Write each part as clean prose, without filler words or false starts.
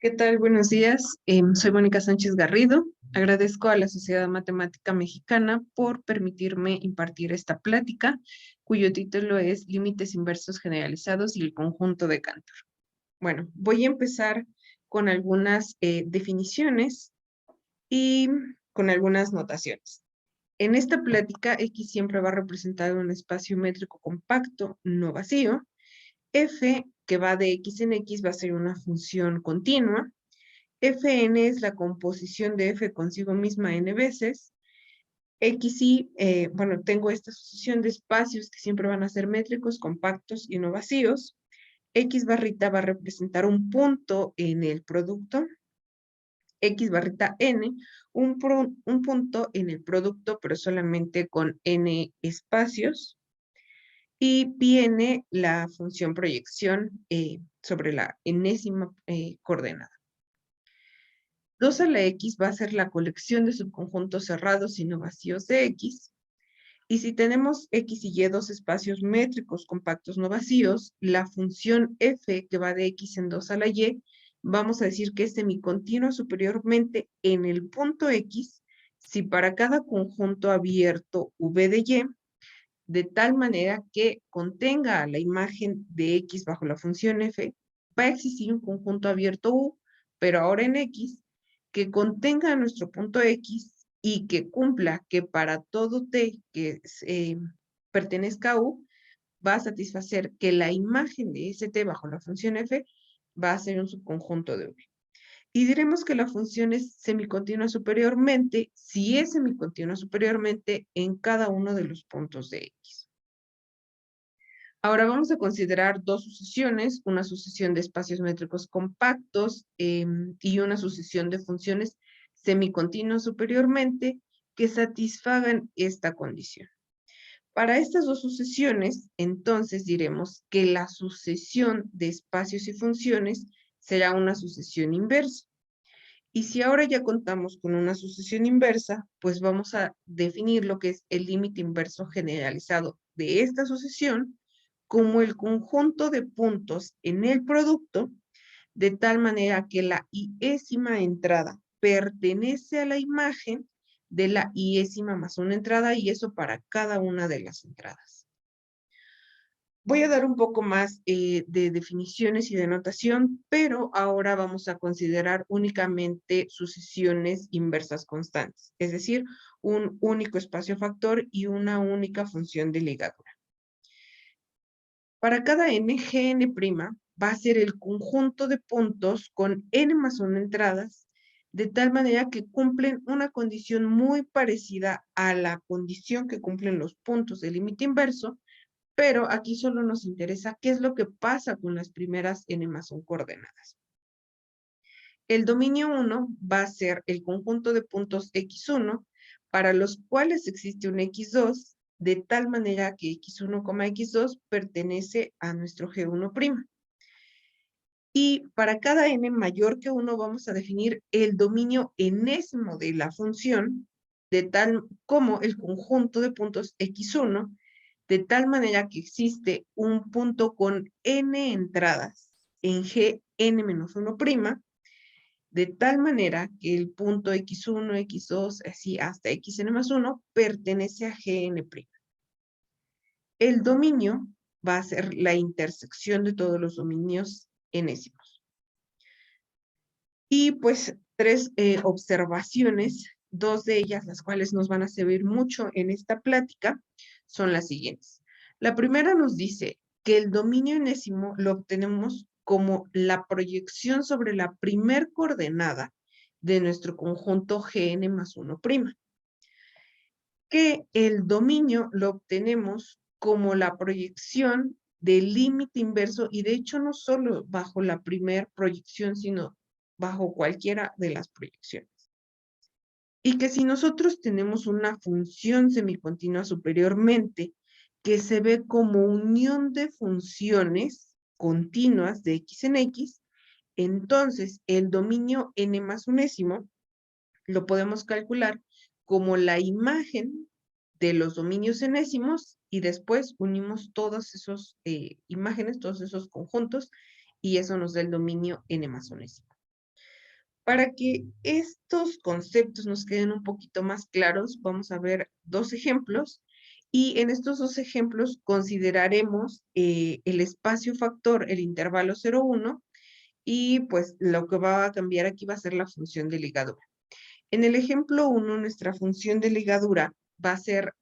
¿Qué tal? Buenos días. Soy Mónica Sánchez Garrido. Agradezco a la Sociedad Matemática Mexicana por permitirme impartir esta plática, cuyo título es Límites inversos generalizados y el conjunto de Cantor. Bueno, voy a empezar con algunas definiciones y con algunas notaciones. En esta plática, X siempre va a representar un espacio métrico compacto, no vacío. F, que va de X en X, va a ser una función continua. Fn es la composición de F consigo misma n veces. Xy, bueno, tengo esta sucesión de espacios que siempre van a ser métricos, compactos y no vacíos. X barrita va a representar un punto en el producto. X barrita n, un punto en el producto, pero solamente con n espacios. Y viene la función proyección sobre la enésima coordenada. 2 a la X va a ser la colección de subconjuntos cerrados y no vacíos de X. Y si tenemos X y Y dos espacios métricos compactos no vacíos, la función F que va de X en 2 a la Y, vamos a decir que es semicontinua superiormente en el punto X si para cada conjunto abierto V de Y, de tal manera que contenga la imagen de X bajo la función F, va a existir un conjunto abierto U, pero ahora en X, que contenga nuestro punto X y que cumpla que para todo T que pertenezca a U, va a satisfacer que la imagen de ese T bajo la función F va a ser un subconjunto de V. Y diremos que la función es semicontinua superiormente si es semicontinua superiormente en cada uno de los puntos de X. Ahora vamos a considerar dos sucesiones, una sucesión de espacios métricos compactos y una sucesión de funciones semicontinuas superiormente que satisfagan esta condición. Para estas dos sucesiones, entonces diremos que la sucesión de espacios y funciones será una sucesión inversa. Y si ahora ya contamos con una sucesión inversa, pues vamos a definir lo que es el límite inverso generalizado de esta sucesión como el conjunto de puntos en el producto, de tal manera que la iésima entrada pertenece a la imagen de la iésima más una entrada, y eso para cada una de las entradas. Voy a dar un poco más de definiciones y de notación, pero ahora vamos a considerar únicamente sucesiones inversas constantes, es decir, un único espacio factor y una única función de ligadura. Para cada n, Gn' va a ser el conjunto de puntos con n más 1 entradas, de tal manera que cumplen una condición muy parecida a la condición que cumplen los puntos del límite inverso, pero aquí solo nos interesa qué es lo que pasa con las primeras n más 1 coordenadas. El dominio 1 va a ser el conjunto de puntos x1 para los cuales existe un x2, de tal manera que x1, x2 pertenece a nuestro G1'. Y para cada n mayor que 1 vamos a definir el dominio enésimo de la función, de tal como el conjunto de puntos x1, de tal manera que existe un punto con n entradas en Gn-1', de tal manera que el punto x1, x2, así hasta xn más 1, pertenece a Gn'. El dominio va a ser la intersección de todos los dominios enésimos. Y pues tres observaciones, dos de ellas las cuales nos van a servir mucho en esta plática, son las siguientes. La primera nos dice que el dominio enésimo lo obtenemos como la proyección sobre la primer coordenada de nuestro conjunto Gn más 1'. Que el dominio lo obtenemos como la proyección del límite inverso, y de hecho no solo bajo la primer proyección, sino bajo cualquiera de las proyecciones. Y que si nosotros tenemos una función semicontinua superiormente que se ve como unión de funciones continuas de x en x, entonces el dominio n más unésimo lo podemos calcular como la imagen de los dominios enésimos, y después unimos todas esas imágenes, todos esos conjuntos, y eso nos da el dominio n más unésimo. Para que estos conceptos nos queden un poquito más claros, vamos a ver dos ejemplos y en estos dos ejemplos consideraremos el espacio factor, el intervalo 0,1 y pues lo que va a cambiar aquí va a ser la función de ligadura. En el ejemplo 1, nuestra función de ligadura va a ser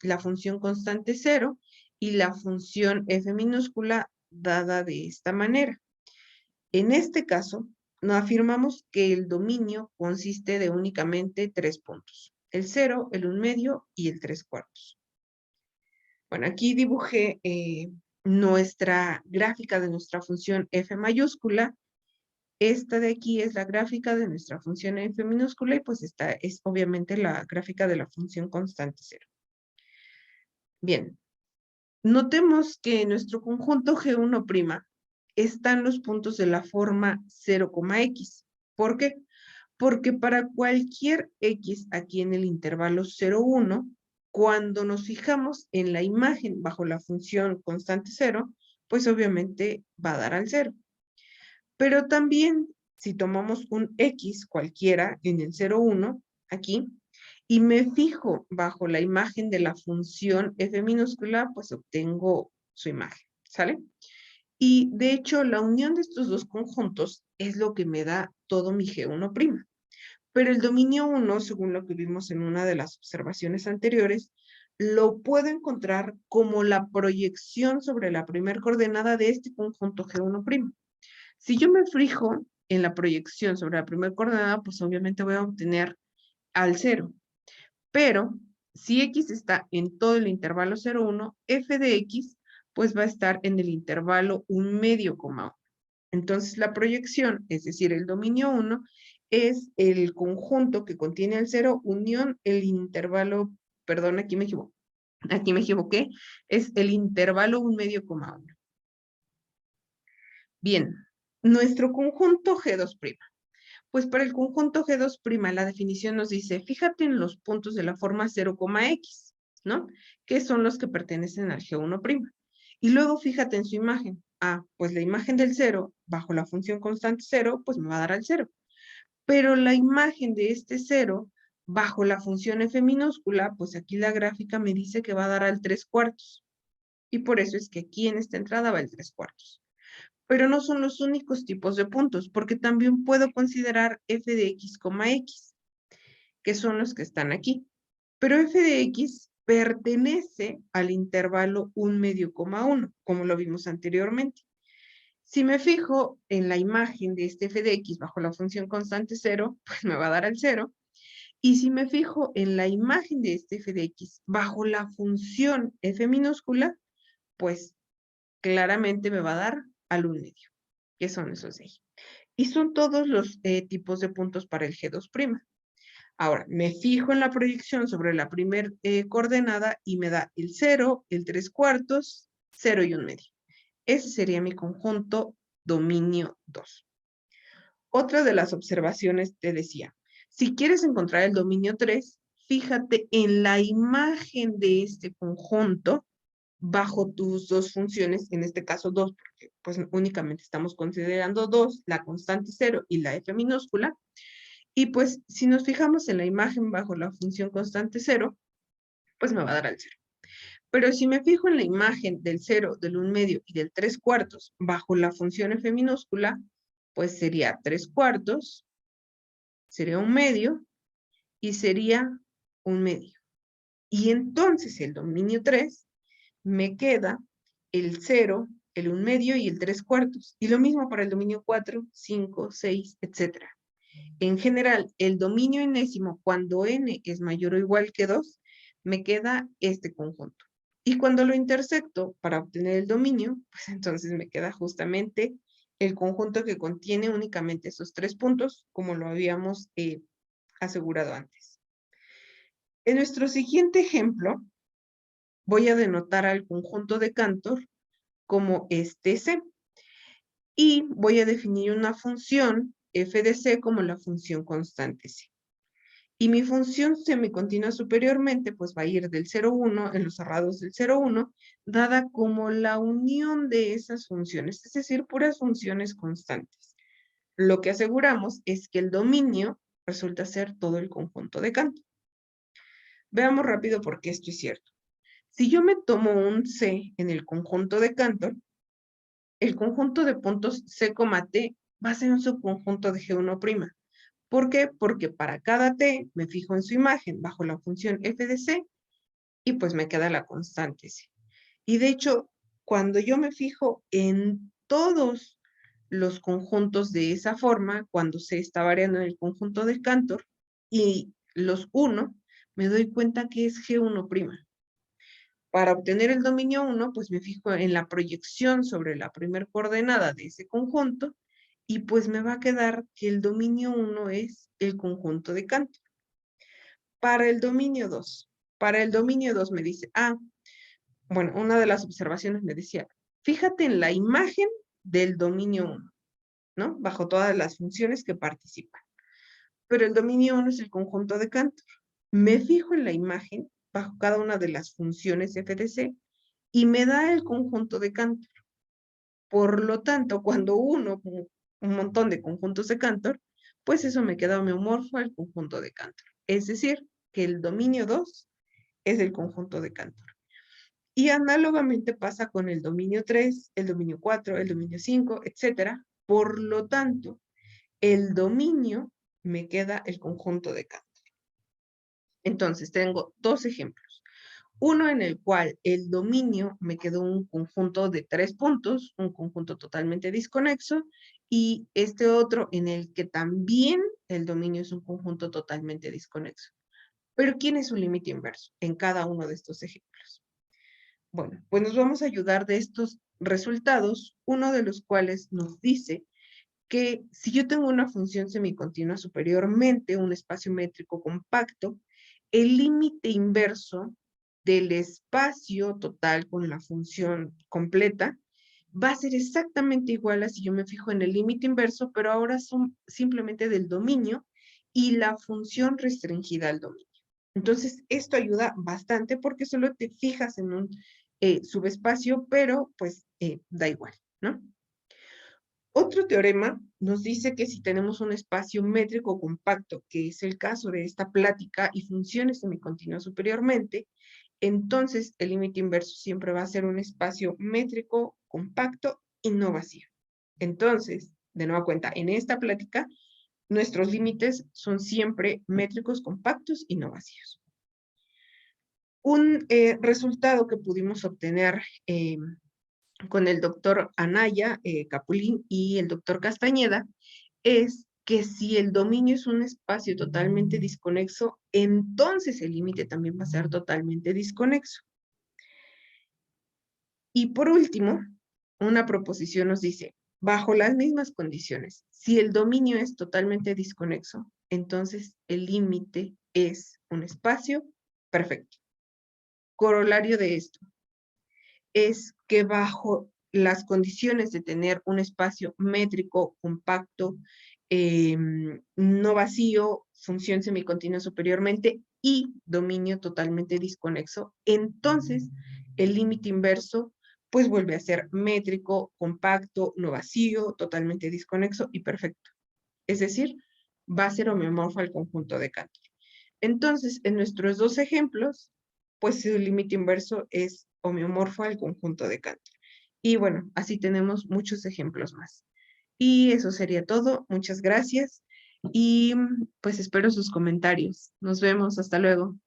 la función constante 0 y la función f minúscula dada de esta manera. En este caso, nos afirmamos que el dominio consiste de únicamente 3 puntos, el 0, el 1/2 y el 3/4. Bueno, aquí dibujé nuestra gráfica de nuestra función f mayúscula. Esta de aquí es la gráfica de nuestra función f minúscula y pues esta es obviamente la gráfica de la función constante 0. Bien, notemos que en nuestro conjunto G1' están los puntos de la forma 0,x. ¿Por qué? Porque para cualquier x aquí en el intervalo 0,1, cuando nos fijamos en la imagen bajo la función constante 0, pues obviamente va a dar al 0. Pero también, si tomamos un x cualquiera en el 0,1, aquí, y me fijo bajo la imagen de la función f minúscula, pues obtengo su imagen, ¿sale? Y de hecho, la unión de estos dos conjuntos es lo que me da todo mi G1'. Pero el dominio 1, según lo que vimos en una de las observaciones anteriores, lo puedo encontrar como la proyección sobre la primera coordenada de este conjunto G1'. Si yo me fijo en la proyección sobre la primera coordenada, pues obviamente voy a obtener al 0. Pero si x está en todo el intervalo 0,1, f de x pues va a estar en el intervalo 1/2,1. Entonces la proyección, es decir, el dominio 1, es el conjunto que contiene el 0 unión el intervalo, perdón, aquí me equivoqué, es el intervalo 1/2,1. Bien, nuestro conjunto G2'. Pues para el conjunto G2', la definición nos dice, fíjate en los puntos de la forma 0,x, ¿no? Que son los que pertenecen al G1'. Y luego fíjate en su imagen. Ah, pues la imagen del 0 bajo la función constante 0, pues me va a dar al 0. Pero la imagen de este 0 bajo la función f minúscula, pues aquí la gráfica me dice que va a dar al 3/4. Y por eso es que aquí en esta entrada va el 3/4. Pero no son los únicos tipos de puntos, porque también puedo considerar f de x, x, que son los que están aquí. Pero f de x pertenece al intervalo 1/2,1, como lo vimos anteriormente. Si me fijo en la imagen de este f de x bajo la función constante 0, pues me va a dar al 0. Y si me fijo en la imagen de este f de x bajo la función f minúscula, pues claramente me va a dar al 1/2, que son esos de ahí. Y son todos los tipos de puntos para el G2'. Ahora, me fijo en la proyección sobre la primera coordenada y me da el 0, el 3/4, 0 y 1/2. Ese sería mi conjunto dominio 2. Otra de las observaciones te decía, si quieres encontrar el dominio 3, fíjate en la imagen de este conjunto bajo tus dos funciones, en este caso 2, porque pues únicamente estamos considerando 2, la constante 0 y la f minúscula. Y pues si nos fijamos en la imagen bajo la función constante 0, pues me va a dar al 0. Pero si me fijo en la imagen del 0, del 1/2 y del 3/4 bajo la función f minúscula, pues sería 3/4, sería 1/2 y sería 1/2. Y entonces el dominio 3 me queda el 0, el 1/2 y el 3/4. Y lo mismo para el dominio 4, 5, 6, etc. En general, el dominio enésimo, cuando n es mayor o igual que 2, me queda este conjunto. Y cuando lo intersecto para obtener el dominio, pues entonces me queda justamente el conjunto que contiene únicamente esos 3 puntos, como lo habíamos asegurado antes. En nuestro siguiente ejemplo, voy a denotar al conjunto de Cantor como este C. Y voy a definir una función f de C como la función constante C. Y mi función semicontinua superiormente, pues va a ir del 0,1 en los cerrados del 0,1, dada como la unión de esas funciones, es decir, puras funciones constantes. Lo que aseguramos es que el dominio resulta ser todo el conjunto de Cantor. Veamos rápido por qué esto es cierto. Si yo me tomo un C en el conjunto de Cantor, el conjunto de puntos C, T va a ser un subconjunto de G1'. ¿Por qué? Porque para cada T me fijo en su imagen bajo la función f de C y pues me queda la constante C. Y de hecho, cuando yo me fijo en todos los conjuntos de esa forma, cuando C está variando en el conjunto de Cantor y los 1, me doy cuenta que es G1'. Para obtener el dominio 1, pues me fijo en la proyección sobre la primer coordenada de ese conjunto y pues me va a quedar que el dominio 1 es el conjunto de Cantor. Para el dominio 2, me dice, bueno, una de las observaciones me decía, fíjate en la imagen del dominio 1, ¿no? Bajo todas las funciones que participan. Pero el dominio 1 es el conjunto de Cantor. Me fijo en la imagen bajo cada una de las funciones f de C y me da el conjunto de Cantor. Por lo tanto, cuando uno un montón de conjuntos de Cantor, pues eso me queda homeomorfo al conjunto de Cantor. Es decir, que el dominio 2 es el conjunto de Cantor. Y análogamente pasa con el dominio 3, el dominio 4, el dominio 5, etc. Por lo tanto, el dominio me queda el conjunto de Cantor. Entonces, tengo dos ejemplos. Uno en el cual el dominio me quedó un conjunto de 3 puntos, un conjunto totalmente desconexo, y este otro en el que también el dominio es un conjunto totalmente desconexo. Pero ¿quién es su límite inverso en cada uno de estos ejemplos? Bueno, pues nos vamos a ayudar de estos resultados, uno de los cuales nos dice que si yo tengo una función semicontinua superiormente, un espacio métrico compacto, el límite inverso del espacio total con la función completa va a ser exactamente igual a si yo me fijo en el límite inverso, pero ahora son simplemente del dominio y la función restringida al dominio. Entonces, esto ayuda bastante porque solo te fijas en un subespacio, pero pues da igual, ¿no? Otro teorema nos dice que si tenemos un espacio métrico compacto, que es el caso de esta plática, y funciones semicontinuas superiormente, entonces el límite inverso siempre va a ser un espacio métrico compacto y no vacío. Entonces, de nueva cuenta, en esta plática, nuestros límites son siempre métricos compactos y no vacíos. Un resultado que pudimos obtener con el doctor Anaya Capulín y el doctor Castañeda es que si el dominio es un espacio totalmente desconexo, entonces el límite también va a ser totalmente desconexo. Y por último, una proposición nos dice, bajo las mismas condiciones, si el dominio es totalmente desconexo, entonces el límite es un espacio perfecto. Corolario de esto es que bajo las condiciones de tener un espacio métrico, compacto, no vacío, función semicontinua superiormente y dominio totalmente desconexo, entonces el límite inverso pues vuelve a ser métrico, compacto, no vacío, totalmente desconexo y perfecto. Es decir, va a ser homeomorfo al conjunto de Cantor. Entonces, en nuestros dos ejemplos, pues el límite inverso es homeomorfo al conjunto de Cantor. Y bueno, así tenemos muchos ejemplos más. Y eso sería todo. Muchas gracias. Y pues espero sus comentarios. Nos vemos. Hasta luego.